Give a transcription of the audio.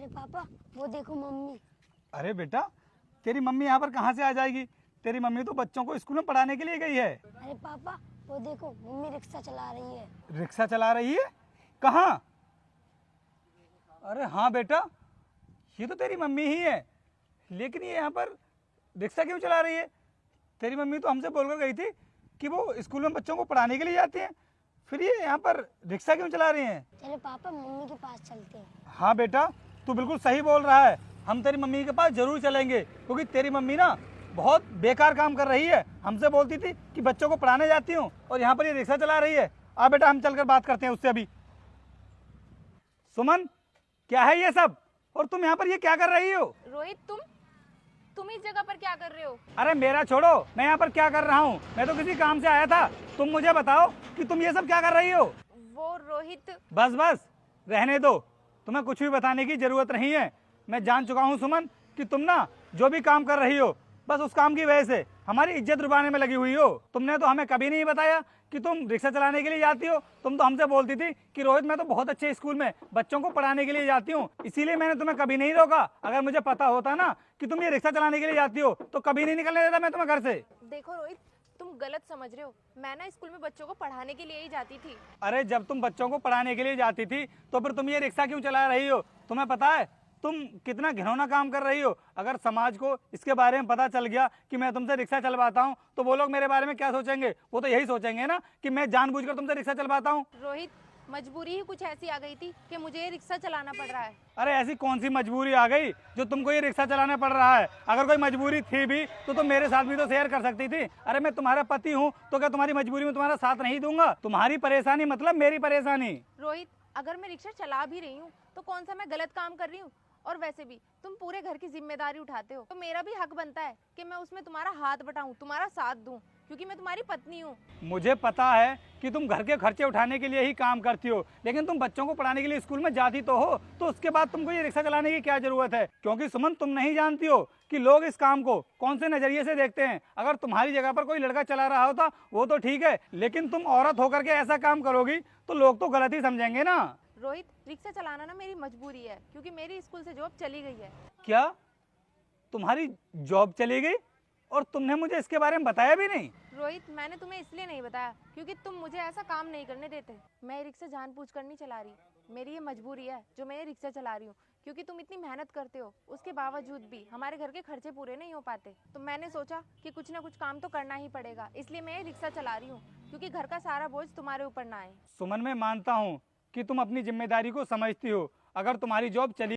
अरे पापा वो देखो मम्मी। अरे बेटा, तेरी मम्मी यहाँ पर कहाँ से आ जाएगी? तेरी मम्मी तो बच्चों को स्कूल में पढ़ाने के लिए गई है। अरे पापा वो देखो मम्मी रिक्शा चला रही है। रिक्शा चला रही है? कहाँ? अरे हाँ बेटा, ये तो तेरी मम्मी ही है, लेकिन ये यहाँ पर रिक्शा क्यों चला रही है? तेरी मम्मी तो हमसे बोलकर गई थी कि वो स्कूल में बच्चों को पढ़ाने के लिए जाती हैं, फिर ये यहाँ पर रिक्शा क्यों चला रही हैं? चलो पापा मम्मी के पास चलते हैं। हाँ बेटा, तू बिल्कुल सही बोल रहा है, हम तेरी मम्मी के पास जरूर चलेंगे, क्योंकि तेरी मम्मी ना बहुत बेकार काम कर रही है। हमसे बोलती थी कि बच्चों को पढ़ाने जाती हूँ और यहाँ पर ये रिक्शा चला रही है। आ बेटा, हम चलकर बात करते हैं उससे अभी। सुमन, क्या है ये सब और तुम यहाँ पर ये क्या कर रही हो? रोहित, तुम इस जगह पर क्या कर रहे हो? अरे मेरा छोड़ो, मैं यहाँ पर क्या कर रहा हूँ? मैं तो किसी काम से आया था। तुम मुझे बताओ कि तुम ये सब क्या कर रही हो? वो रोहित, बस बस, रहने दो, तुम्हें कुछ भी बताने की जरूरत नहीं है। मैं जान चुका हूँ सुमन कि तुम ना जो भी काम कर रही हो, बस उस काम की वजह से हमारी इज्जत डुबाने में लगी हुई हो। तुमने तो हमें कभी नहीं बताया कि तुम रिक्शा चलाने के लिए जाती हो। तुम तो हमसे बोलती थी कि रोहित मैं तो बहुत अच्छे स्कूल में बच्चों को पढ़ाने के लिए जाती हूँ, इसीलिए मैंने तुम्हें कभी नहीं रोका। अगर मुझे पता होता ना कि तुम ये रिक्शा चलाने के लिए जाती हो तो कभी नहीं निकलने देता मैं तुम्हें घर से। देखो रोहित, तुम गलत समझ रहे हो। मैं ना स्कूल में बच्चों को पढ़ाने के लिए ही जाती थी। अरे जब तुम बच्चों को पढ़ाने के लिए जाती थी तो फिर तुम ये रिक्शा क्यों चला रही हो? तुम्हें पता है तुम कितना घिनौना काम कर रही हो? अगर समाज को इसके बारे में पता चल गया कि मैं तुमसे रिक्शा चलवाता हूँ तो वो लोग मेरे बारे में क्या सोचेंगे? वो तो यही सोचेंगे ना कि मैं जानबूझकर तुमसे रिक्शा चलवाता हूँ। रोहित, मजबूरी ही कुछ ऐसी आ गई थी कि मुझे ये रिक्शा चलाना पड़ रहा है। अरे ऐसी कौन सी मजबूरी आ गई जो तुमको ये रिक्शा चलाना पड़ रहा है? अगर कोई मजबूरी थी भी तो तुम मेरे साथ भी तो शेयर कर सकती थी। अरे मैं तुम्हारा पति हूँ तो क्या तुम्हारी मजबूरी में तुम्हारा साथ नहीं दूंगा? तुम्हारी परेशानी मतलब मेरी परेशानी। रोहित, अगर मैं रिक्शा चला भी रही हूँ तो कौन सा मैं गलत काम कर रही हूँ? और वैसे भी तुम पूरे घर की जिम्मेदारी उठाते हो तो मेरा भी हक बनता है कि मैं उसमें तुम्हारा हाथ बटाऊं, तुम्हारा साथ दूं, क्योंकि मैं तुम्हारी पत्नी हूँ। मुझे पता है कि तुम घर के खर्चे उठाने के लिए ही काम करती हो, लेकिन तुम बच्चों को पढ़ाने के लिए स्कूल में जाती तो हो, तो उसके बाद तुमको ये रिक्शा चलाने की क्या जरूरत है? क्योंकि सुमन, तुम नहीं जानती हो कि लोग इस काम को कौन से नजरिए से देखते हैं। अगर तुम्हारी जगह पर कोई लड़का चला रहा होता वो तो ठीक है, लेकिन तुम औरत होकर के ऐसा काम करोगी तो लोग तो गलत ही समझेंगे ना। रोहित, रिक्शा चलाना ना मेरी मजबूरी है, क्योंकि मेरी स्कूल से जॉब चली गई है। क्या तुम्हारी जॉब चली गई और तुमने मुझे इसके बारे में बताया भी नहीं? रोहित, मैंने तुम्हें इसलिए नहीं बताया क्योंकि तुम मुझे ऐसा काम नहीं करने देते। मैं ये रिक्शा जानबूझकर नहीं चला रही, मेरी ये मजबूरी है जो मैं ये रिक्शा चला रही हूँ, क्योंकि तुम इतनी मेहनत करते हो, उसके बावजूद भी हमारे घर के खर्चे पूरे नहीं हो पाते। तो मैंने सोचा कि कुछ ना कुछ काम तो करना ही पड़ेगा, इसलिए मैं ये रिक्शा चला रही हूँ, क्योंकि घर का सारा बोझ तुम्हारे ऊपर ना आए। सुमन, मैं मानता हूँ कि तुम अपनी जिम्मेदारी को समझती हो। अगर तुम्हारी जॉब चली